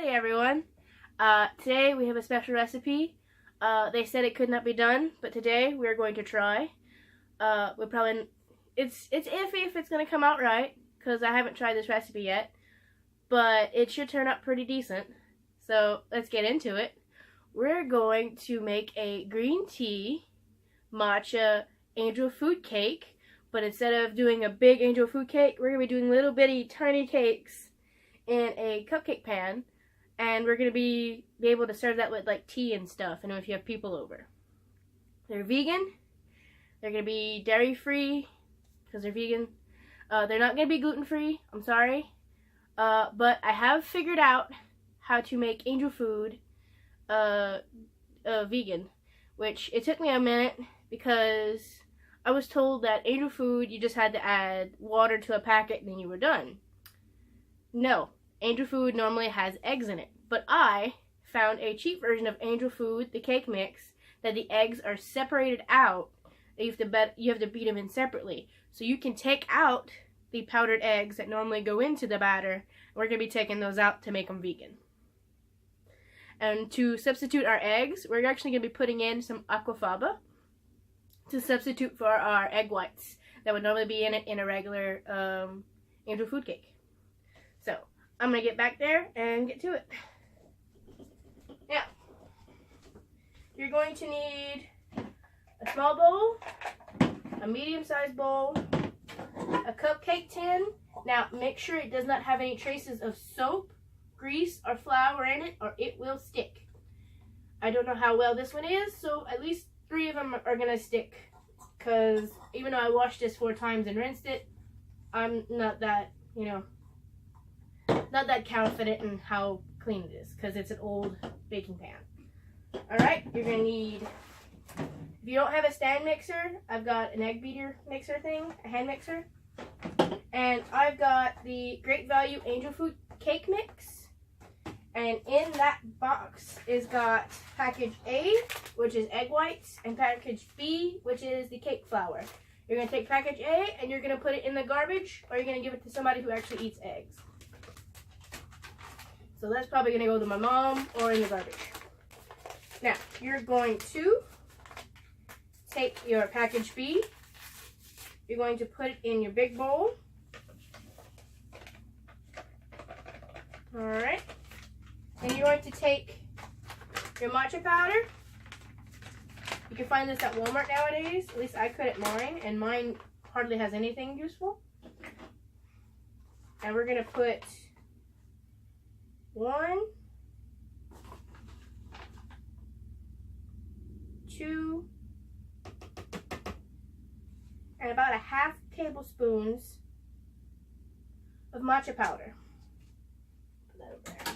Hey everyone. Today we have a special recipe. They said it could not be done, but today we're going to try. It's iffy if it's going to come out right, because I haven't tried this recipe yet, but it should turn out pretty decent. So let's get into it. We're going to make a green tea matcha angel food cake, but instead of doing a big angel food cake, we're going to be doing little bitty tiny cakes in a cupcake pan, and we're going to be able to serve that with like tea and stuff, and if you have people over. They're vegan, they're going to be dairy free because they're vegan. They're not going to be gluten free, I'm sorry, but I have figured out how to make angel food vegan, which it took me a minute because I was told that angel food you just had to add water to a packet and then you were done. No, angel food normally has eggs in it, but I found a cheap version of angel food, the cake mix, that the eggs are separated out. You have to beat them in separately, so you can take out the powdered eggs that normally go into the batter, and we're going to be taking those out to make them vegan. And to substitute our eggs, we're actually going to be putting in some aquafaba to substitute for our egg whites that would normally be in it in a regular angel food cake. So, I'm going to get back there and get to it. Now, you're going to need a small bowl, a medium-sized bowl, a cupcake tin. Now, make sure it does not have any traces of soap, grease, or flour in it, or it will stick. I don't know how well this one is, so at least 3 of them are going to stick, because even though I washed this 4 times and rinsed it, I'm not that, not that confident in how clean it is, because it's an old baking pan. Alright, you're going to need, if you don't have a stand mixer, I've got an egg beater mixer thing, a hand mixer. And I've got the Great Value Angel Food Cake Mix. And in that box is got package A, which is egg whites, and package B, which is the cake flour. You're going to take package A and you're going to put it in the garbage, or you're going to give it to somebody who actually eats eggs. So that's probably going to go to my mom or in the garbage. Now, you're going to take your package B. You're going to put it in your big bowl. Alright. And you're going to take your matcha powder. You can find this at Walmart nowadays. At least I could at mine. And mine hardly has anything useful. And we're going to put 1, 2, and about a half tablespoons of matcha powder. Put that over there.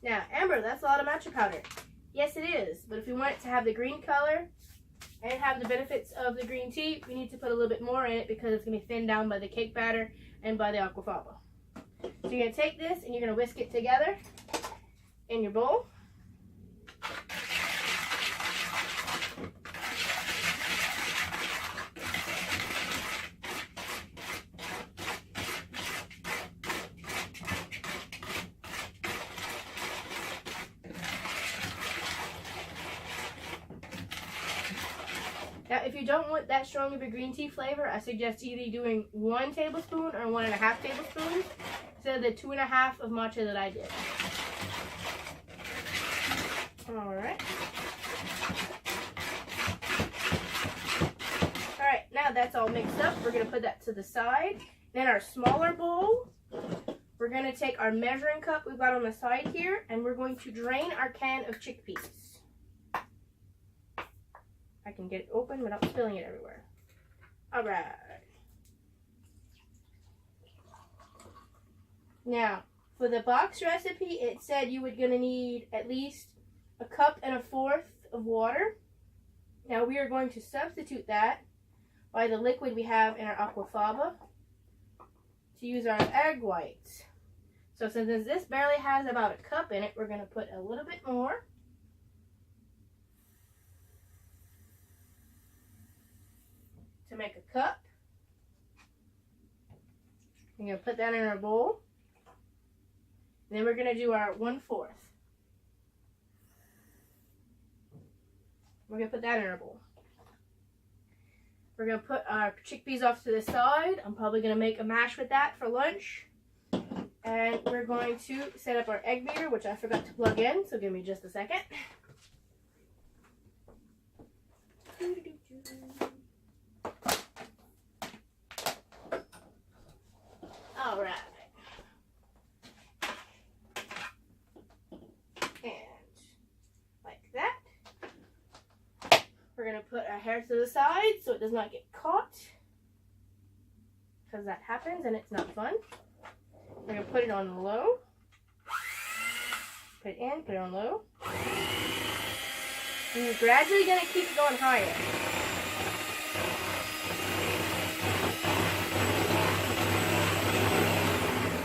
Now, Amber, that's a lot of matcha powder. Yes, it is, but if we want it to have the green color and have the benefits of the green tea, we need to put a little bit more in it because it's going to be thinned down by the cake batter and by the aquafaba. So you're going to take this and you're going to whisk it together in your bowl. Now, if you don't want that strong of a green tea flavor, I suggest either doing 1 tablespoon or 1.5 tablespoons instead of the 2.5 of matcha that I did. Alright. Alright, now that's all mixed up. We're going to put that to the side. Then our smaller bowl, we're going to take our measuring cup we've got on the side here, and we're going to drain our can of chickpeas. I can get it open without spilling it everywhere. Alright. Now, for the box recipe, it said you were going to need at least 1.25 cups of water. Now, we are going to substitute that by the liquid we have in our aquafaba to use our egg whites. So, since this barely has about 1 cup in it, we're going to put a little bit more. To make a cup. You're going to put that in our bowl. And then we're going to do our 1/4. We're going to put that in our bowl. We're going to put our chickpeas off to the side. I'm probably going to make a mash with that for lunch. And we're going to set up our egg beater, which I forgot to plug in, so give me just a second. All right. And like that. We're going to put our hair to the side so it does not get caught, because that happens and it's not fun. We're going to put it on low. Put it in, put it on low. And you're gradually going to keep it going higher.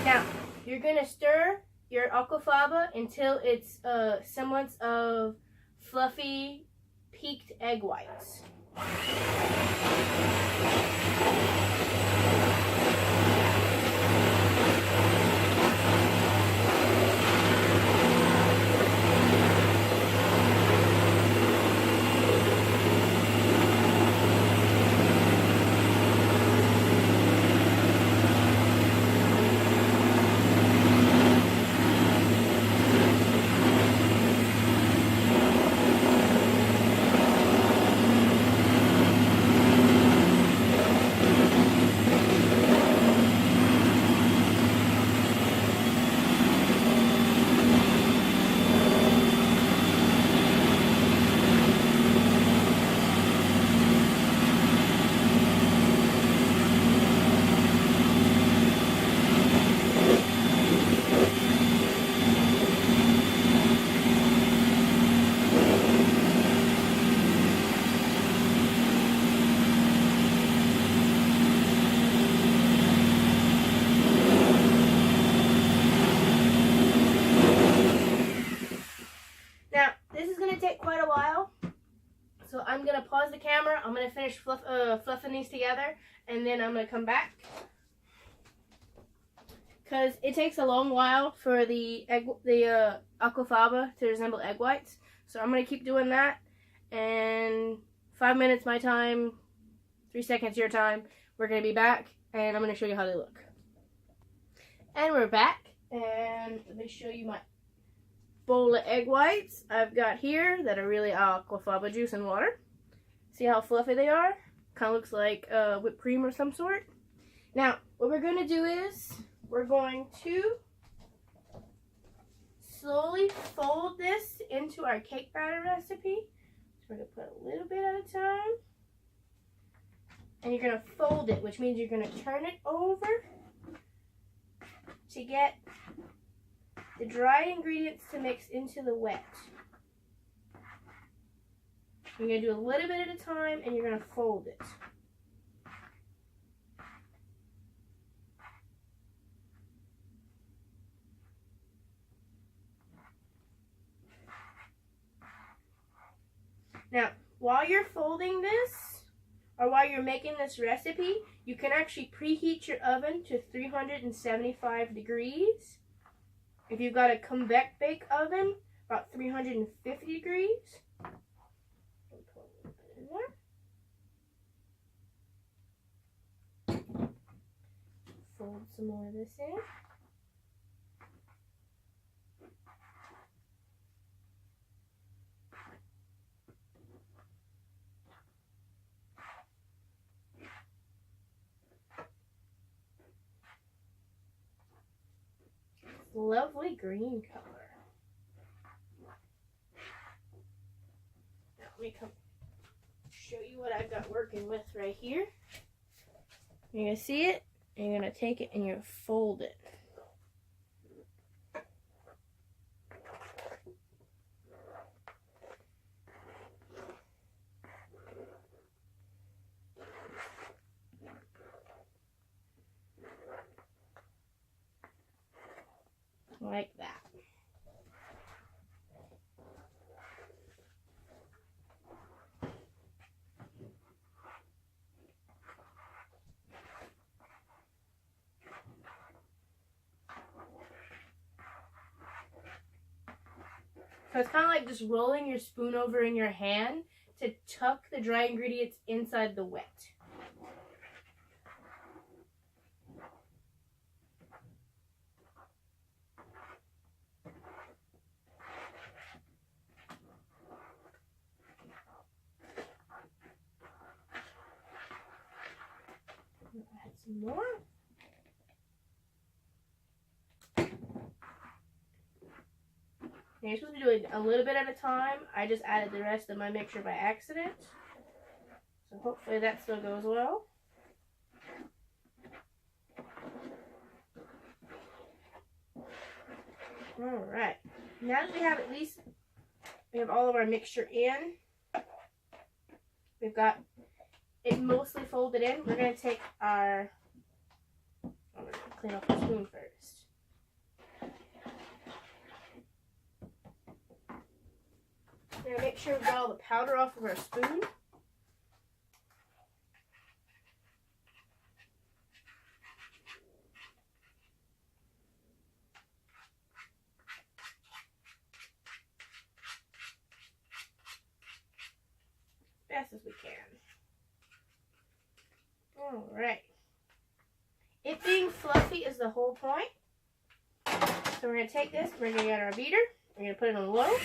Now, you're going to stir your aquafaba until it's a semblance of fluffy, peaked egg whites. Take quite a while, so I'm gonna pause the camera. I'm gonna finish fluffing these together, and then I'm gonna come back, because it takes a long while for the aquafaba to resemble egg whites. So I'm gonna keep doing that, and 5 minutes my time, 3 seconds your time. We're gonna be back, and I'm gonna show you how they look. And we're back, and let me show you my bowl of egg whites I've got here that are really aquafaba juice and water. See how fluffy they are? Kind of looks like whipped cream or some sort. Now, what we're going to do is we're going to slowly fold this into our cake batter recipe. So we're going to put a little bit at a time. And you're going to fold it, which means you're going to turn it over to get the dry ingredients to mix into the wet. You're going to do a little bit at a time, and you're going to fold it. Now, while you're folding this, or while you're making this recipe, you can actually preheat your oven to 375 degrees. If you've got a convect bake oven, about 350 degrees. Put a little bit in there. Fold some more of this in. Lovely green color. Now let me come show you what I've got working with right here. You're going to see it, and you're going to take it and you're going to fold it. Like that. So it's kind of like just rolling your spoon over in your hand to tuck the dry ingredients inside the wet. Add some more. Now you're supposed to be doing a little bit at a time. I just added the rest of my mixture by accident. So hopefully that still goes well. Alright. Now that we have all of our mixture in. We've got it mostly folded in. We're going to take our... I'm going to clean off the spoon first. We're going to make sure we got all the powder off of our spoon. Best as we can. Alright. It being fluffy is the whole point. So we're going to take this, we're going to get our beater, we're going to put it on low.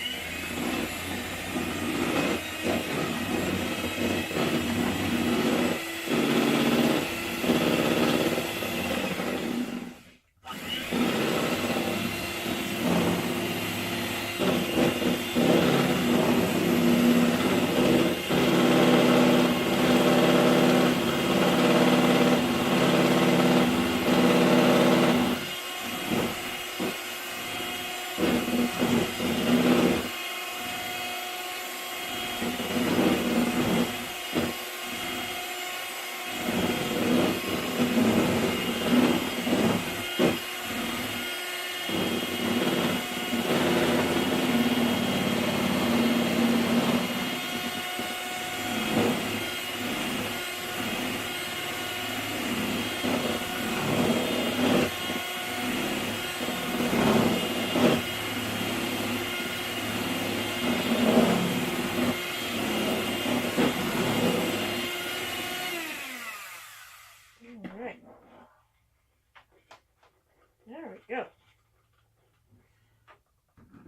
There we go.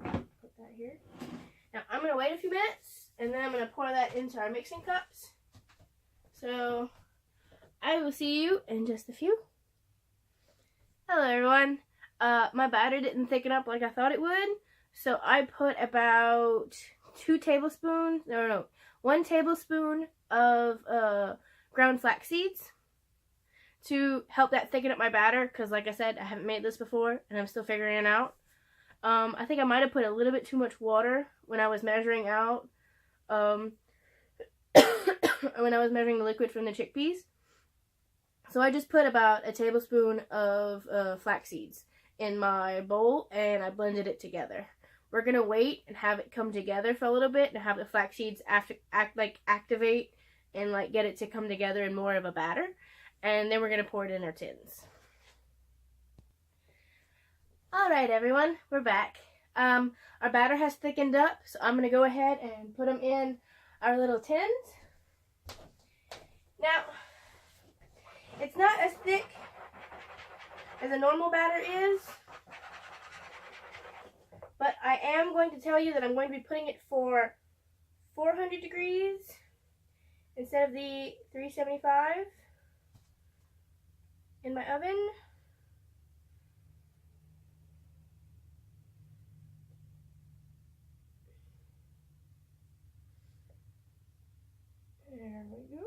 Put that here. Now I'm going to wait a few minutes and then I'm going to pour that into our mixing cups. So I will see you in just a few. Hello everyone. My batter didn't thicken up like I thought it would. So I put about 1 tablespoon of ground flax seeds to help that thicken up my batter, because like I said, I haven't made this before and I'm still figuring it out. I think I might have put a little bit too much water when I was measuring out when I was measuring the liquid from the chickpeas. So I just put about 1 tablespoon of flax seeds in my bowl and I blended it together. We're going to wait and have it come together for a little bit and have the flax seeds activate and like get it to come together in more of a batter. And then we're going to pour it in our tins. Alright everyone, we're back. Our batter has thickened up, so I'm going to go ahead and put them in our little tins. Now, it's not as thick as a normal batter is, but I am going to tell you that I'm going to be putting it for 400 degrees instead of the 375 in my oven. There we go.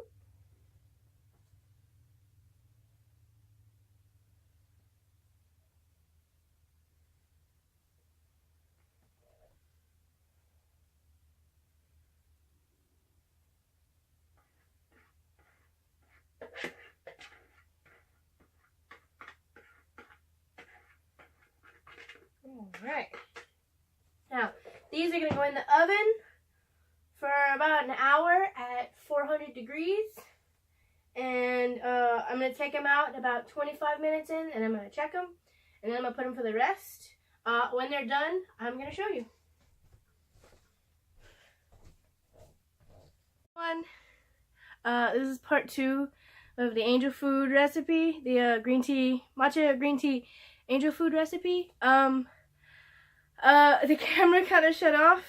Alright. Now, these are going to go in the oven for about an hour at 400 degrees. And I'm going to take them out about 25 minutes in, and I'm going to check them. And then I'm going to put them for the rest. When they're done, I'm going to show you. This is part 2 of the angel food recipe, the matcha green tea angel food recipe. The camera kind of shut off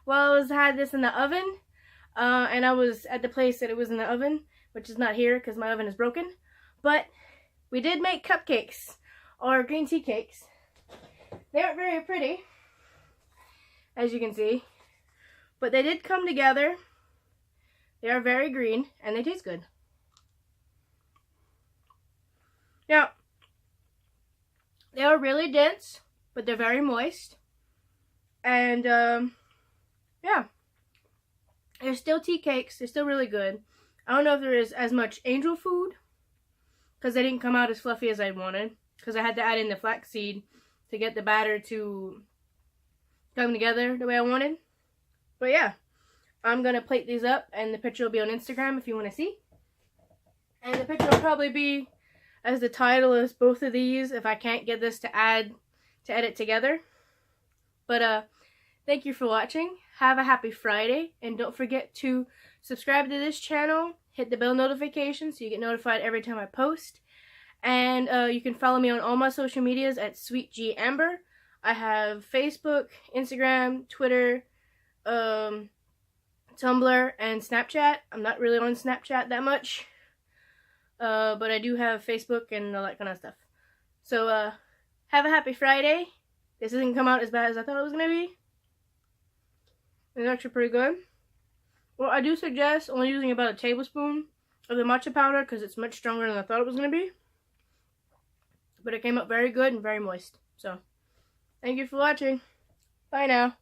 while I had this in the oven, and I was at the place that it was in the oven, which is not here because my oven is broken. But we did make cupcakes, or green tea cakes. They aren't very pretty, as you can see, but they did come together. They are very green, and they taste good. Now, they are really dense, but they're very moist. And, yeah. They're still tea cakes. They're still really good. I don't know if there is as much angel food, because they didn't come out as fluffy as I wanted, because I had to add in the flaxseed to get the batter to come together the way I wanted. But yeah. I'm going to plate these up, and the picture will be on Instagram if you want to see. And the picture will probably be as the title as both of these if I can't get this to edit together. But thank you for watching. Have a happy Friday, and don't forget to subscribe to this channel. Hit the bell notification so you get notified every time I post. And you can follow me on all my social medias at SweetGAmber. I have Facebook, Instagram, Twitter, Tumblr, and Snapchat. I'm not really on Snapchat that much, but I do have Facebook and all that kind of stuff. So, have a happy Friday. This doesn't come out as bad as I thought it was going to be. It's actually pretty good. Well, I do suggest only using about a tablespoon of the matcha powder because it's much stronger than I thought it was going to be. But it came out very good and very moist. So, thank you for watching. Bye now.